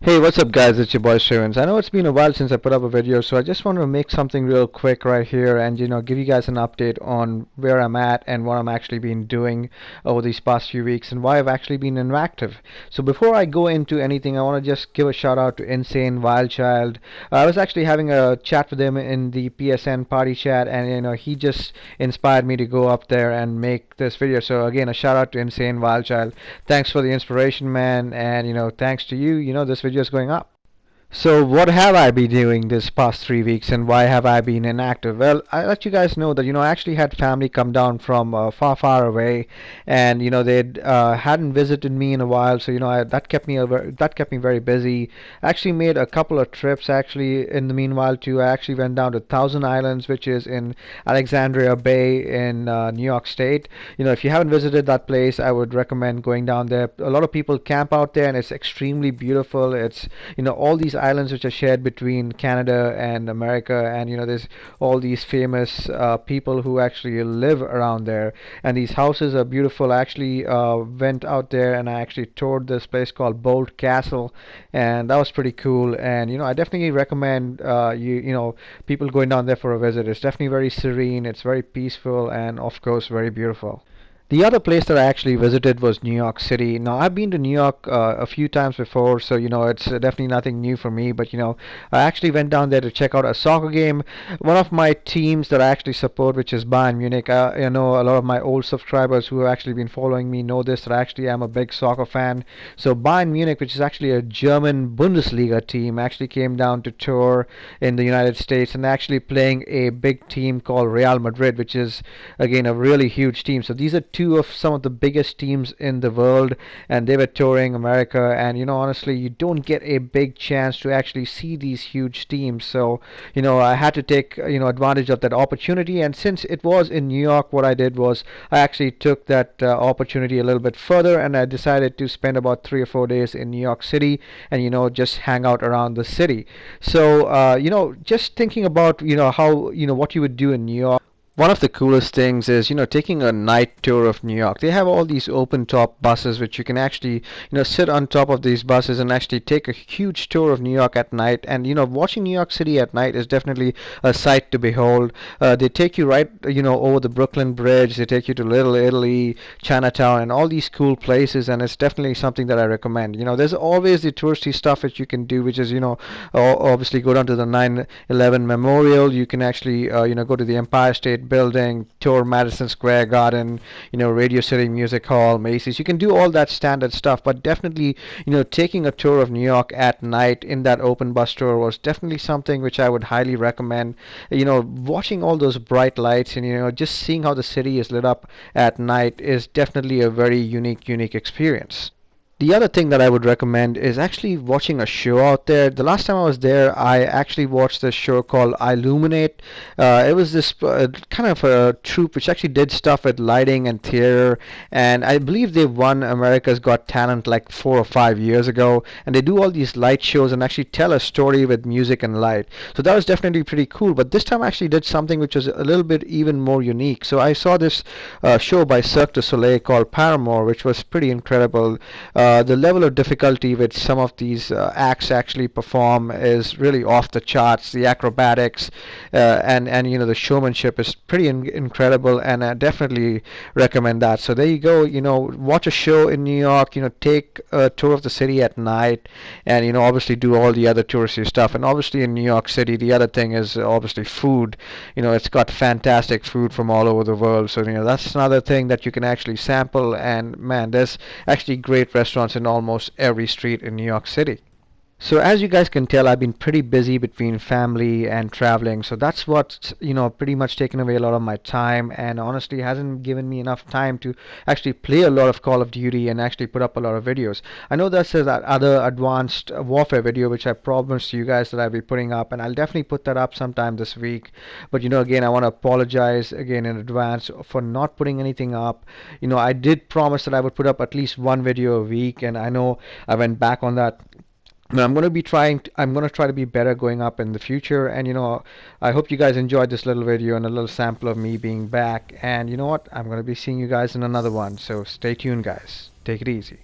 Hey, what's up guys? It's your boy Shavens. I know it's been a while since I put up a video, so I just want to make something real quick right here and give you guys an update on where I'm at and what I'm actually been doing over these past few weeks and why I've actually been inactive. So before I go into anything, I want to just give a shout out to Insane Wild Child. I was actually having a chat with him in the PSN party chat, and he just inspired me to go up there and make this video. So again, a shout out to Insane Wild Child. Thanks for the inspiration, man, and thanks to you, this video is going up. So what have I been doing this past 3 weeks and why have I been inactive? Well, I let you guys know that I actually had family come down from far away, and they hadn't visited me in a while, so that kept me very busy. I actually made a couple of trips actually in the meanwhile too. I actually went down to Thousand Islands, which is in Alexandria Bay in New York State. If you haven't visited that place, I would recommend going down there. A lot of people camp out there, and it's extremely beautiful. It's all these islands which are shared between Canada and America, and there's all these famous people who actually live around there, and these houses are beautiful. I actually went out there and I actually toured this place called Bolt Castle, and that was pretty cool. And I definitely recommend people going down there for a visit. It's definitely very serene, it's very peaceful, and of course very beautiful. The other place that I actually visited was New York City. Now, I've been to New York a few times before, so it's definitely nothing new for me. But I actually went down there to check out a soccer game. One of my teams that I actually support, which is Bayern Munich. A lot of my old subscribers who have actually been following me know this, that I actually am a big soccer fan. So Bayern Munich, which is actually a German Bundesliga team, actually came down to tour in the United States and actually playing a big team called Real Madrid, which is again a really huge team. So these are two of some of the biggest teams in the world, and they were touring America. And honestly, you don't get a big chance to actually see these huge teams. So I had to take advantage of that opportunity. And since it was in New York, what I did was I actually took that opportunity a little bit further, and I decided to spend about 3 or 4 days in New York City and just hang out around the city. So just thinking about how what you would do in New York. One of the coolest things is, taking a night tour of New York. They have all these open top buses which you can actually, sit on top of these buses and actually take a huge tour of New York at night. And, watching New York City at night is definitely a sight to behold. They take you right, over the Brooklyn Bridge. They take you to Little Italy, Chinatown, and all these cool places. And it's definitely something that I recommend. There's always the touristy stuff that you can do, which is, obviously go down to the 9/11 Memorial. You can actually, go to the Empire State Building, tour Madison Square Garden, Radio City Music Hall, Macy's. You can do all that standard stuff, but definitely, taking a tour of New York at night in that open bus tour was definitely something which I would highly recommend. Watching all those bright lights and just seeing how the city is lit up at night is definitely a very unique experience. The other thing that I would recommend is actually watching a show out there. The last time I was there, I actually watched this show called Illuminate. It was this kind of a troupe which actually did stuff with lighting and theater, and I believe they won America's Got Talent like 4 or 5 years ago. And they do all these light shows and actually tell a story with music and light. So that was definitely pretty cool. But this time I actually did something which was a little bit even more unique. So I saw this show by Cirque du Soleil called Paramore, which was pretty incredible. The level of difficulty which some of these acts actually perform is really off the charts. The acrobatics and the showmanship is pretty incredible, and I definitely recommend that. So there you go. Watch a show in New York. Take a tour of the city at night, and obviously do all the other touristy stuff. And obviously in New York City, the other thing is obviously food. It's got fantastic food from all over the world. So that's another thing that you can actually sample. And man, there's actually great restaurants in almost every street in New York City. So as you guys can tell, I've been pretty busy between family and traveling. So that's what's, pretty much taken away a lot of my time, and honestly hasn't given me enough time to actually play a lot of Call of Duty and actually put up a lot of videos. I know there's that other advanced warfare video which I promised you guys that I'll be putting up, and I'll definitely put that up sometime this week. But again, I want to apologize again in advance for not putting anything up. I did promise that I would put up at least one video a week, and I know I went back on that. Now I'm going to try to be better going up in the future. And I hope you guys enjoyed this little video and a little sample of me being back. And you know what, I'm going to be seeing you guys in another one, so stay tuned guys. Take it easy.